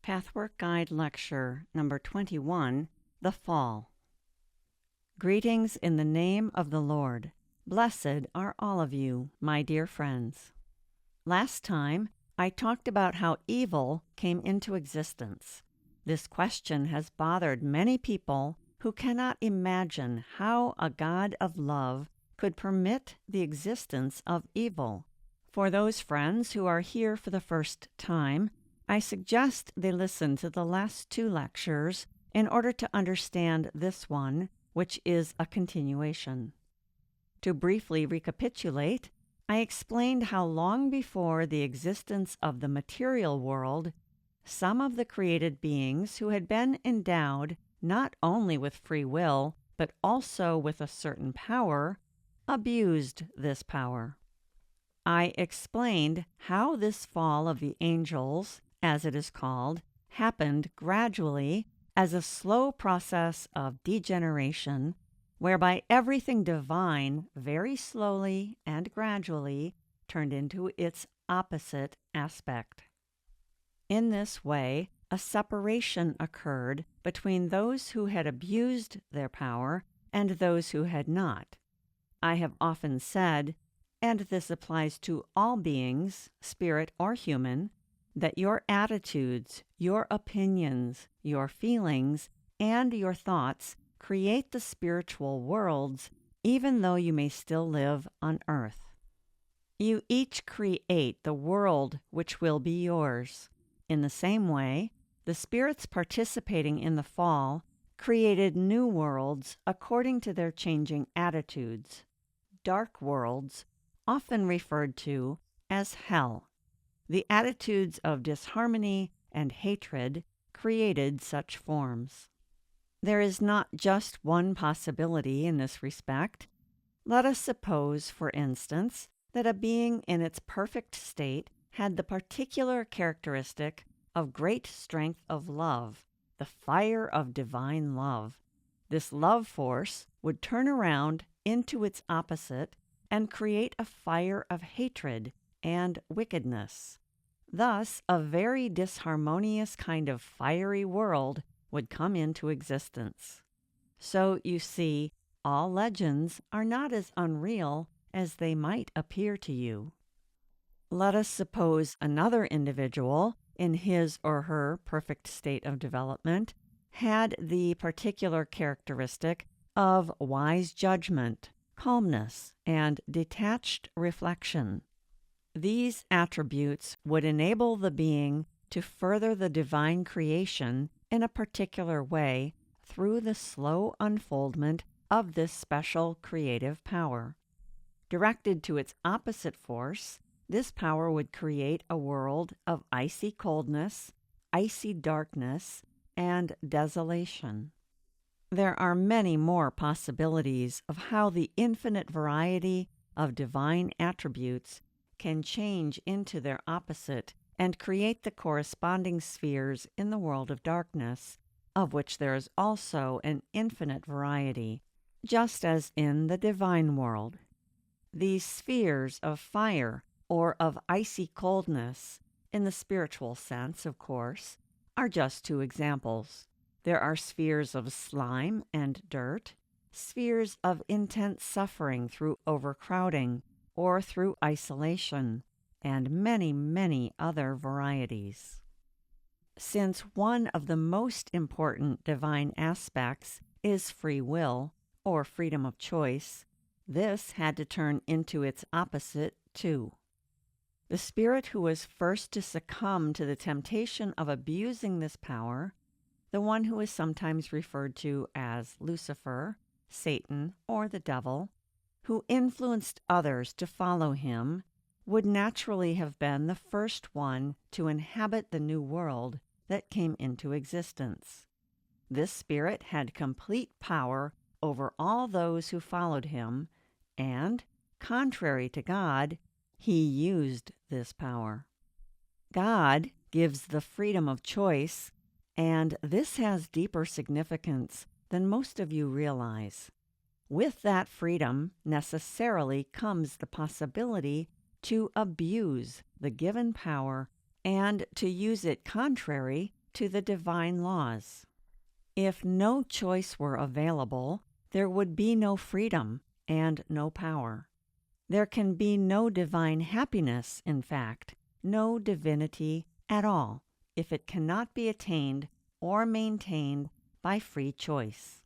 Pathwork Guide Lecture Number 21, The Fall. Greetings in the name of the Lord. Blessed are all of you, my dear friends. Last time, I talked about how evil came into existence. This question has bothered many people who cannot imagine how a God of love could permit the existence of evil. For those friends who are here for the first time, I suggest they listen to the last two lectures in order to understand this one, which is a continuation. To briefly recapitulate, I explained how long before the existence of the material world, some of the created beings who had been endowed not only with free will, but also with a certain power, abused this power. I explained how this fall of the angels, as it is called, happened gradually as a slow process of degeneration, whereby everything divine very slowly and gradually turned into its opposite aspect. In this way, a separation occurred between those who had abused their power and those who had not. I have often said, and this applies to all beings, spirit or human, that your attitudes, your opinions, your feelings, and your thoughts create the spiritual worlds, even though you may still live on earth. You each create the world which will be yours. In the same way, the spirits participating in the fall created new worlds according to their changing attitudes. Dark worlds, often referred to as hell. The attitudes of disharmony and hatred created such forms. There is not just one possibility in this respect. Let us suppose, for instance, that a being in its perfect state had the particular characteristic of great strength of love, the fire of divine love. This love force would turn around into its opposite and create a fire of hatred and wickedness. Thus, a very disharmonious kind of fiery world would come into existence. So, you see, all legends are not as unreal as they might appear to you. Let us suppose another individual, in his or her perfect state of development, had the particular characteristic of wise judgment, calmness, and detached reflection. These attributes would enable the being to further the divine creation in a particular way through the slow unfoldment of this special creative power. Directed to its opposite force, this power would create a world of icy coldness, icy darkness, and desolation. There are many more possibilities of how the infinite variety of divine attributes can change into their opposite and create the corresponding spheres in the world of darkness, of which there is also an infinite variety, just as in the divine world. These spheres of fire or of icy coldness, in the spiritual sense, of course, are just two examples. There are spheres of slime and dirt, spheres of intense suffering through overcrowding or through isolation, and many, many other varieties. Since one of the most important divine aspects is free will, or freedom of choice, this had to turn into its opposite too. The spirit who was first to succumb to the temptation of abusing this power, the one who is sometimes referred to as Lucifer, Satan, or the devil, who influenced others to follow him, would naturally have been the first one to inhabit the new world that came into existence. This spirit had complete power over all those who followed him, and, contrary to God, he used this power. God gives the freedom of choice, and this has deeper significance than most of you realize. With that freedom necessarily comes the possibility to abuse the given power and to use it contrary to the divine laws. If no choice were available, there would be no freedom and no power. There can be no divine happiness, in fact, no divinity at all, if it cannot be attained or maintained by free choice.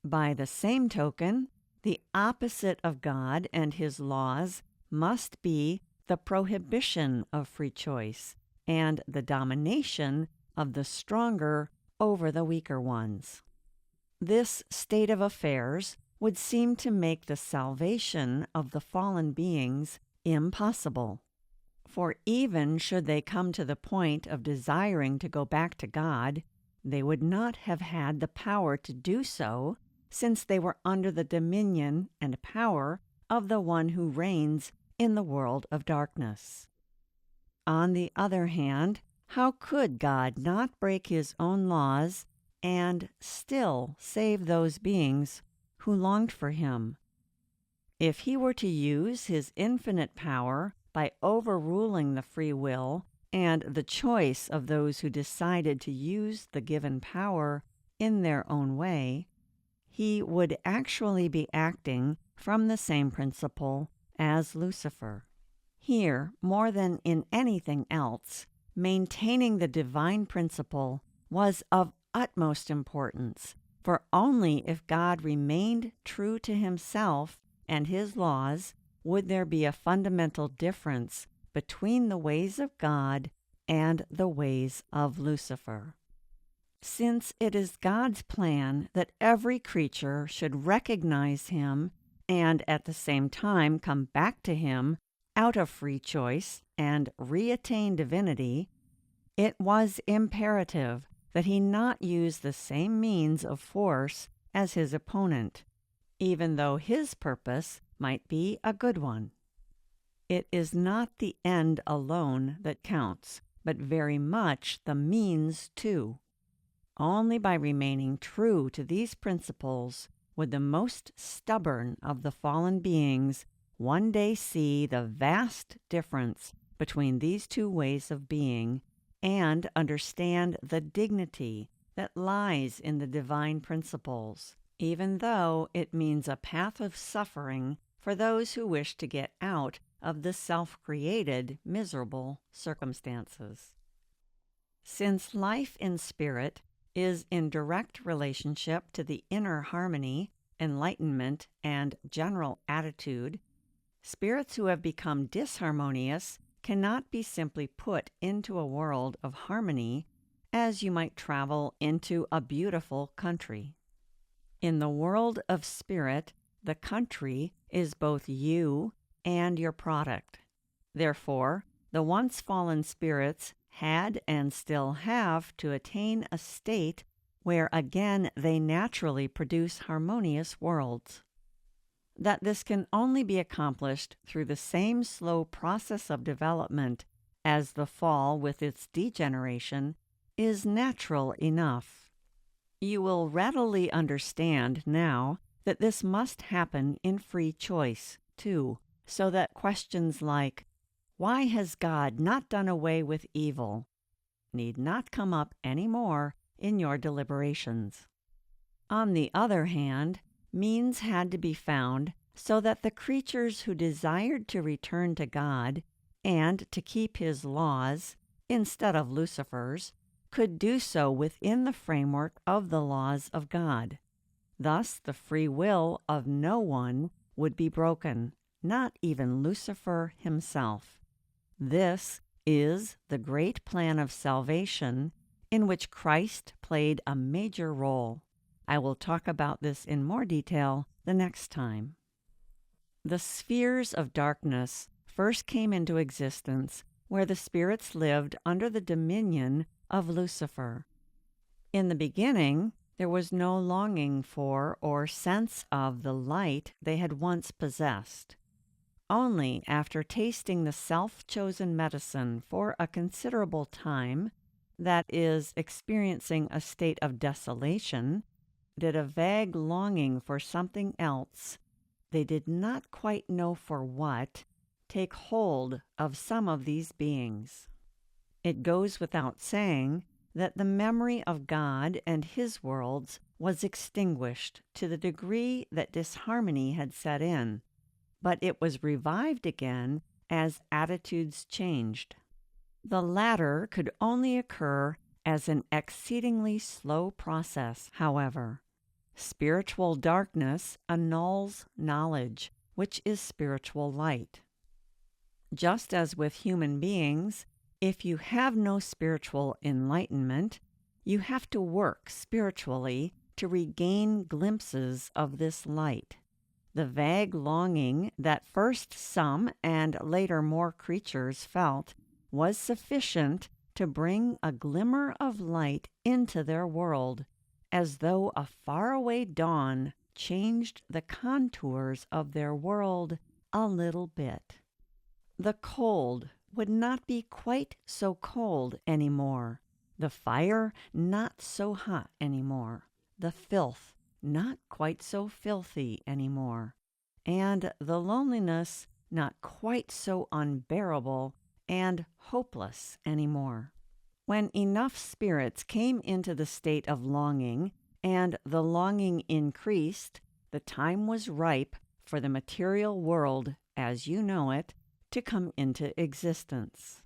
By the same token, the opposite of God and His laws must be the prohibition of free choice and the domination of the stronger over the weaker ones. This state of affairs would seem to make the salvation of the fallen beings impossible. For even should they come to the point of desiring to go back to God, they would not have had the power to do so, since they were under the dominion and power of the one who reigns in the world of darkness. On the other hand, how could God not break His own laws and still save those beings who longed for Him? If He were to use His infinite power by overruling the free will and the choice of those who decided to use the given power in their own way, He would actually be acting from the same principle as Lucifer. Here, more than in anything else, maintaining the divine principle was of utmost importance, for only if God remained true to Himself and His laws would there be a fundamental difference between the ways of God and the ways of Lucifer. Since it is God's plan that every creature should recognize Him and at the same time come back to Him out of free choice and reattain divinity, it was imperative that he not use the same means of force as his opponent, even though his purpose might be a good one. It is not the end alone that counts, but very much the means too. Only by remaining true to these principles would the most stubborn of the fallen beings one day see the vast difference between these two ways of being and understand the dignity that lies in the divine principles, even though it means a path of suffering for those who wish to get out of the self-created miserable circumstances. Since life in spirit is in direct relationship to the inner harmony, enlightenment, and general attitude, spirits who have become disharmonious cannot be simply put into a world of harmony as you might travel into a beautiful country. In the world of spirit, the country is both you and your product. Therefore, the once fallen spirits had and still have to attain a state where again they naturally produce harmonious worlds. That this can only be accomplished through the same slow process of development as the fall with its degeneration is natural enough. You will readily understand now that this must happen in free choice, too, so that questions like, "Why has God not done away with evil?" need not come up any more in your deliberations. On the other hand, means had to be found so that the creatures who desired to return to God and to keep His laws, instead of Lucifer's, could do so within the framework of the laws of God. Thus the free will of no one would be broken, not even Lucifer himself. This is the great plan of salvation in which Christ played a major role. I will talk about this in more detail the next time. The spheres of darkness first came into existence where the spirits lived under the dominion of Lucifer. In the beginning, there was no longing for or sense of the light they had once possessed. Only after tasting the self-chosen medicine for a considerable time, that is, experiencing a state of desolation, did a vague longing for something else, they did not quite know for what, take hold of some of these beings. It goes without saying that the memory of God and His worlds was extinguished to the degree that disharmony had set in, but it was revived again as attitudes changed. The latter could only occur as an exceedingly slow process, however. Spiritual darkness annuls knowledge, which is spiritual light. Just as with human beings, if you have no spiritual enlightenment, you have to work spiritually to regain glimpses of this light. The vague longing that first some and later more creatures felt was sufficient to bring a glimmer of light into their world, as though a faraway dawn changed the contours of their world a little bit. The cold would not be quite so cold anymore, the fire not so hot anymore, the filth not quite so filthy anymore, and the loneliness not quite so unbearable and hopeless anymore. When enough spirits came into the state of longing, and the longing increased, the time was ripe for the material world, as you know it, to come into existence.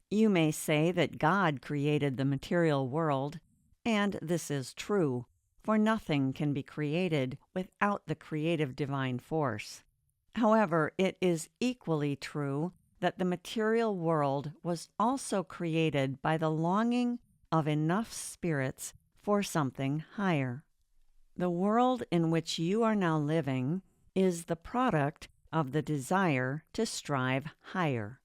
You may say that God created the material world, and this is true, for nothing can be created without the creative divine force. However, it is equally true that the material world was also created by the longing of enough spirits for something higher. The world in which you are now living is the product of the desire to strive higher.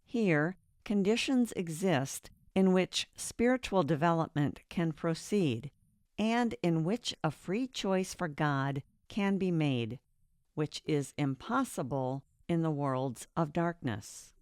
Here, conditions exist in which spiritual development can proceed, and in which a free choice for God can be made, which is impossible in the worlds of darkness.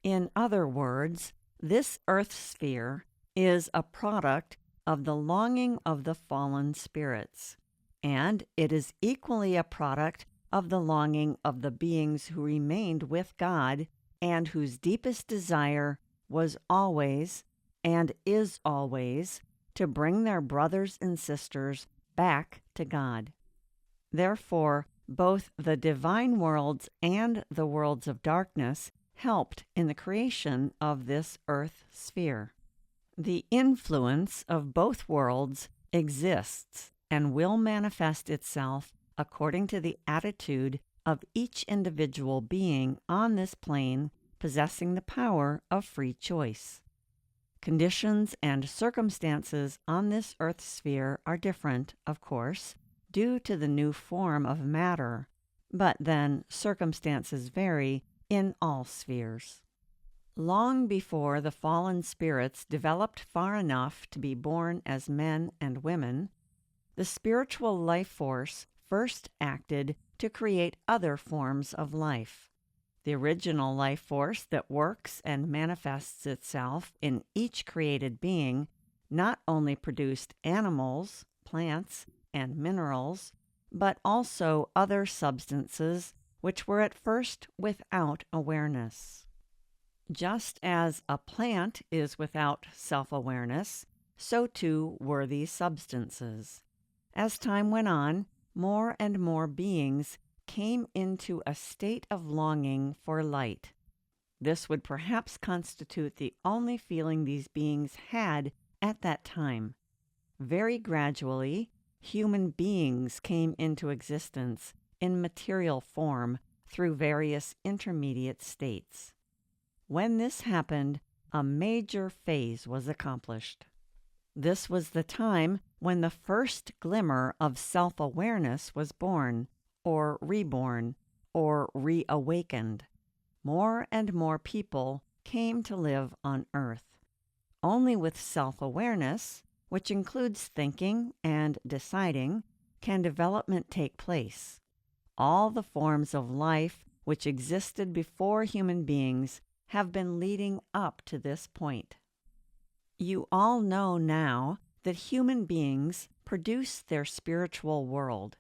In other words, this earth sphere is a product of the longing of the fallen spirits, and it is equally a product of the longing of the beings who remained with God and whose deepest desire was always and is always to bring their brothers and sisters back to God. Therefore, both the divine worlds and the worlds of darkness helped in the creation of this earth sphere. The influence of both worlds exists and will manifest itself according to the attitude of each individual being on this plane possessing the power of free choice. Conditions and circumstances on this earth sphere are different, of course, due to the new form of matter, but then circumstances vary in all spheres. Long before the fallen spirits developed far enough to be born as men and women, the spiritual life force first acted to create other forms of life. The original life force that works and manifests itself in each created being not only produced animals, plants, and minerals, but also other substances which were at first without awareness. Just as a plant is without self-awareness, so too were these substances. As time went on, more and more beings came into a state of longing for light. This would perhaps constitute the only feeling these beings had at that time. Very gradually, human beings came into existence in material form through various intermediate states. When this happened, a major phase was accomplished. This was the time when the first glimmer of self-awareness was born, or reborn, or reawakened. More and more people came to live on Earth. Only with self-awareness, which includes thinking and deciding, can development take place. All the forms of life which existed before human beings have been leading up to this point. You all know now that human beings produce their spiritual world,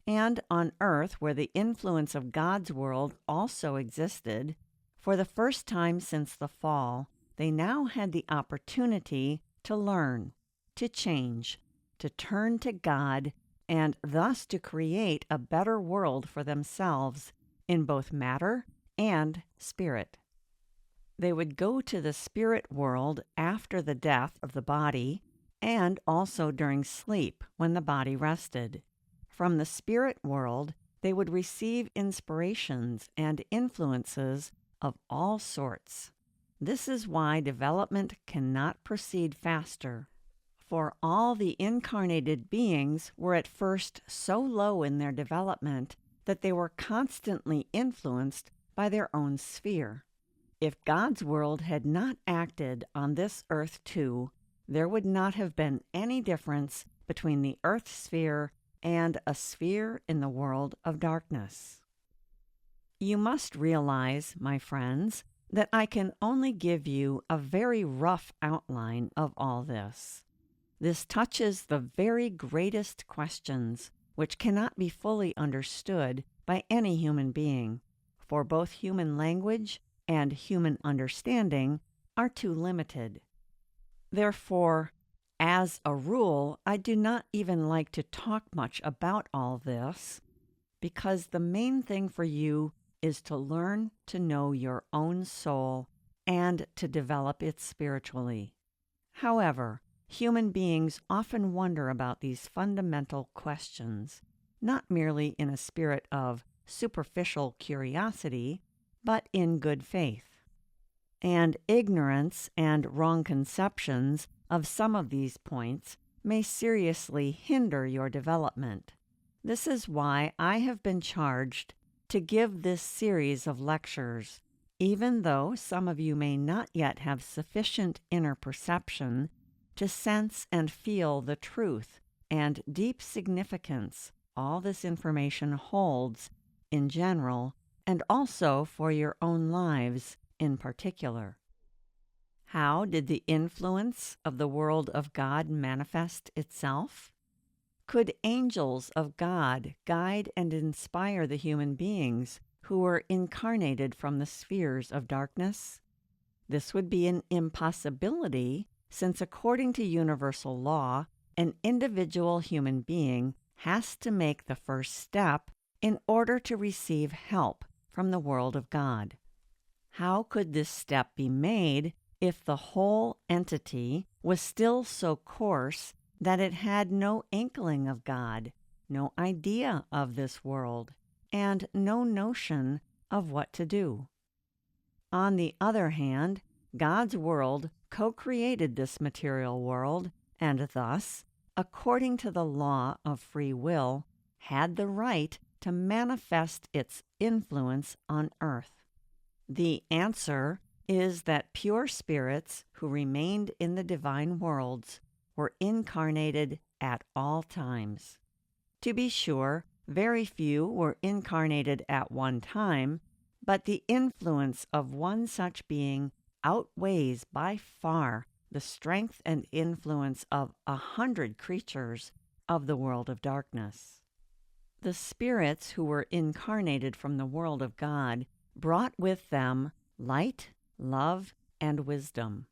and on Earth, where the influence of God's world also existed, for the first time since the fall, they now had the opportunity to learn, to change, to turn to God, and thus to create a better world for themselves in both matter and spirit. They would go to the spirit world after the death of the body and also during sleep when the body rested. From the spirit world, they would receive inspirations and influences of all sorts. This is why development cannot proceed faster, for all the incarnated beings were at first so low in their development that they were constantly influenced by their own sphere. If God's world had not acted on this earth too, there would not have been any difference between the earth sphere and a sphere in the world of darkness. You must realize, my friends, that I can only give you a very rough outline of all this. This touches the very greatest questions, which cannot be fully understood by any human being, for both human language and human understanding are too limited. Therefore, as a rule, I do not even like to talk much about all this, because the main thing for you is to learn to know your own soul and to develop it spiritually. However, human beings often wonder about these fundamental questions, not merely in a spirit of superficial curiosity, but in good faith. And ignorance and wrong conceptions of some of these points may seriously hinder your development. This is why I have been charged to give this series of lectures, even though some of you may not yet have sufficient inner perception to sense and feel the truth and deep significance all this information holds in general, and also for your own lives in particular. How did the influence of the world of God manifest itself? Could angels of God guide and inspire the human beings who were incarnated from the spheres of darkness? This would be an impossibility, since according to universal law, an individual human being has to make the first step in order to receive help from the world of God. How could this step be made if the whole entity was still so coarse that it had no inkling of God, no idea of this world, and no notion of what to do? On the other hand, God's world co-created this material world, and thus, according to the law of free will, had the right to manifest its influence on earth. The answer is that pure spirits who remained in the divine worlds were incarnated at all times. To be sure, very few were incarnated at one time, but the influence of one such being outweighs by far the strength and influence of 100 creatures of the world of darkness. The spirits who were incarnated from the world of God brought with them light, love, and wisdom.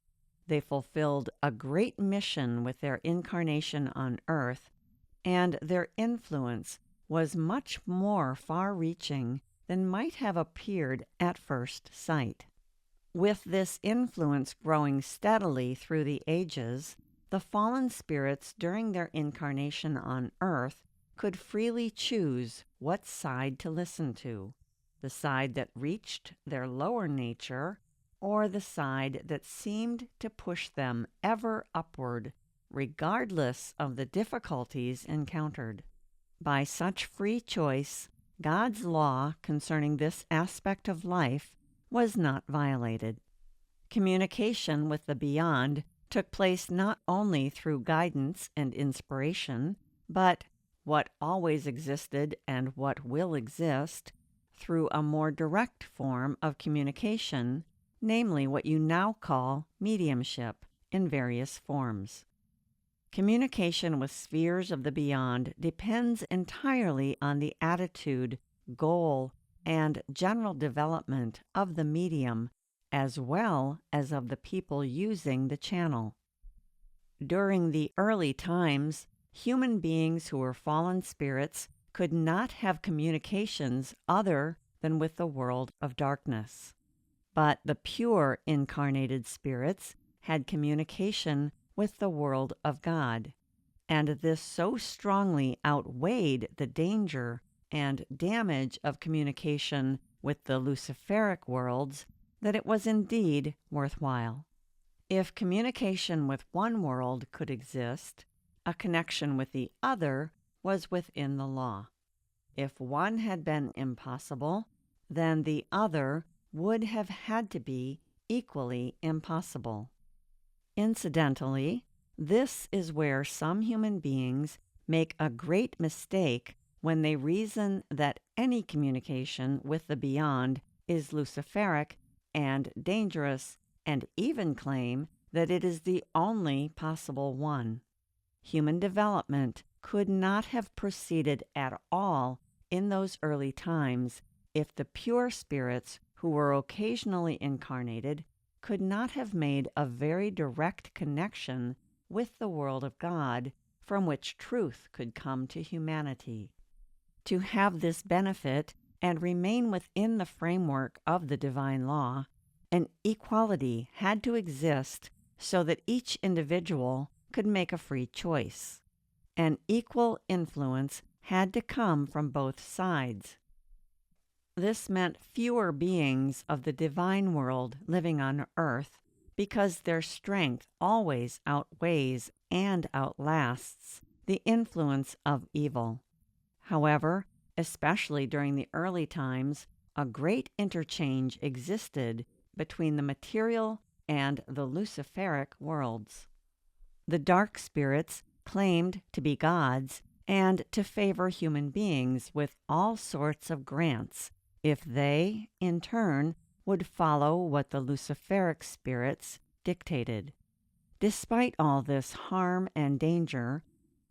They fulfilled a great mission with their incarnation on earth, and their influence was much more far-reaching than might have appeared at first sight. With this influence growing steadily through the ages, the fallen spirits during their incarnation on earth could freely choose what side to listen to, the side that reached their lower nature, or the side that seemed to push them ever upward, regardless of the difficulties encountered. By such free choice, God's law concerning this aspect of life was not violated. Communication with the beyond took place not only through guidance and inspiration, but what always existed and what will exist, through a more direct form of communication, namely what you now call mediumship in various forms. Communication with spheres of the beyond depends entirely on the attitude, goal, and general development of the medium, as well as of the people using the channel. During the early times, human beings who were fallen spirits could not have communications other than with the world of darkness. But the pure incarnated spirits had communication with the world of God, and this so strongly outweighed the danger and damage of communication with the Luciferic worlds that it was indeed worthwhile. If communication with one world could exist, a connection with the other was within the law. If one had been impossible, then the other would have had to be equally impossible. Incidentally, this is where some human beings make a great mistake when they reason that any communication with the beyond is Luciferic and dangerous, and even claim that it is the only possible one. Human development could not have proceeded at all in those early times if the pure spirits who were occasionally incarnated could not have made a very direct connection with the world of God from which truth could come to humanity. To have this benefit and remain within the framework of the divine law, an equality had to exist so that each individual could make a free choice. An equal influence had to come from both sides. This meant fewer beings of the divine world living on earth, because their strength always outweighs and outlasts the influence of evil. However, especially during the early times, a great interchange existed between the material and the Luciferic worlds. The dark spirits claimed to be gods and to favor human beings with all sorts of grants if they, in turn, would follow what the Luciferic spirits dictated. Despite all this harm and danger,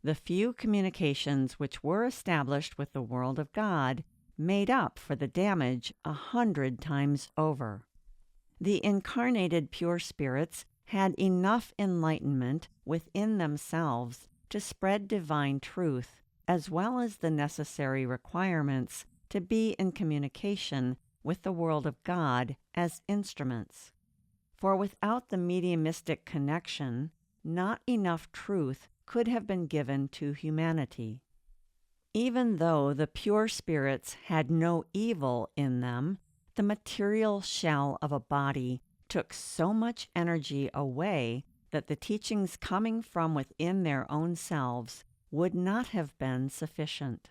the few communications which were established with the world of God made up for the damage 100 times over. The incarnated pure spirits had enough enlightenment within themselves to spread divine truth, as well as the necessary requirements to be in communication with the world of God as instruments. For without the mediumistic connection, not enough truth could have been given to humanity. Even though the pure spirits had no evil in them, the material shell of a body took so much energy away that the teachings coming from within their own selves would not have been sufficient.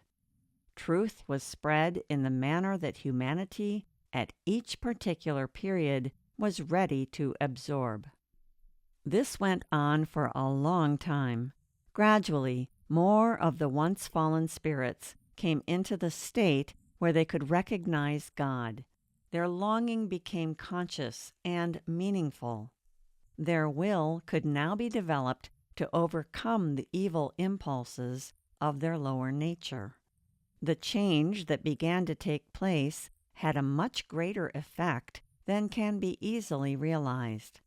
Truth was spread in the manner that humanity, at each particular period, was ready to absorb. This went on for a long time. Gradually, more of the once fallen spirits came into the state where they could recognize God. Their longing became conscious and meaningful. Their will could now be developed to overcome the evil impulses of their lower nature. The change that began to take place had a much greater effect than can be easily realized.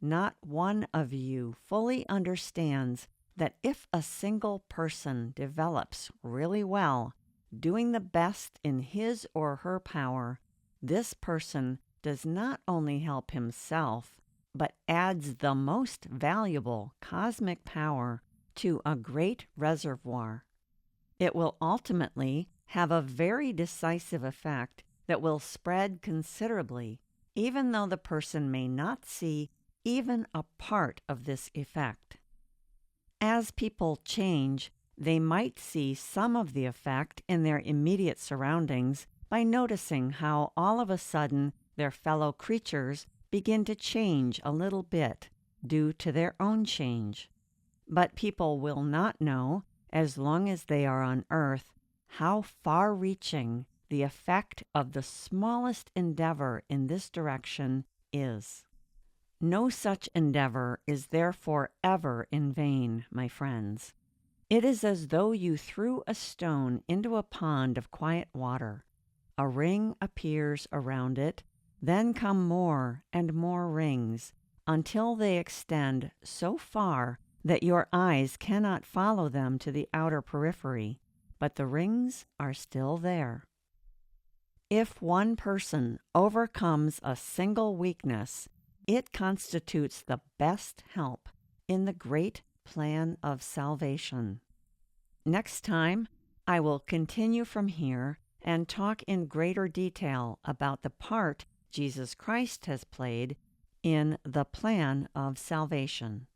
Not one of you fully understands that if a single person develops really well, doing the best in his or her power, this person does not only help himself, but adds the most valuable cosmic power to a great reservoir. It will ultimately have a very decisive effect that will spread considerably, even though the person may not see even a part of this effect. As people change, they might see some of the effect in their immediate surroundings by noticing how all of a sudden their fellow creatures begin to change a little bit due to their own change. But people will not know, as long as they are on Earth, how far-reaching the effect of the smallest endeavor in this direction is. No such endeavor is therefore ever in vain, my friends. It is as though you threw a stone into a pond of quiet water. A ring appears around it, then come more and more rings, until they extend so far that your eyes cannot follow them to the outer periphery, but the rings are still there. If one person overcomes a single weakness, it constitutes the best help in the great plan of salvation. Next time, I will continue from here and talk in greater detail about the part Jesus Christ has played in the plan of salvation.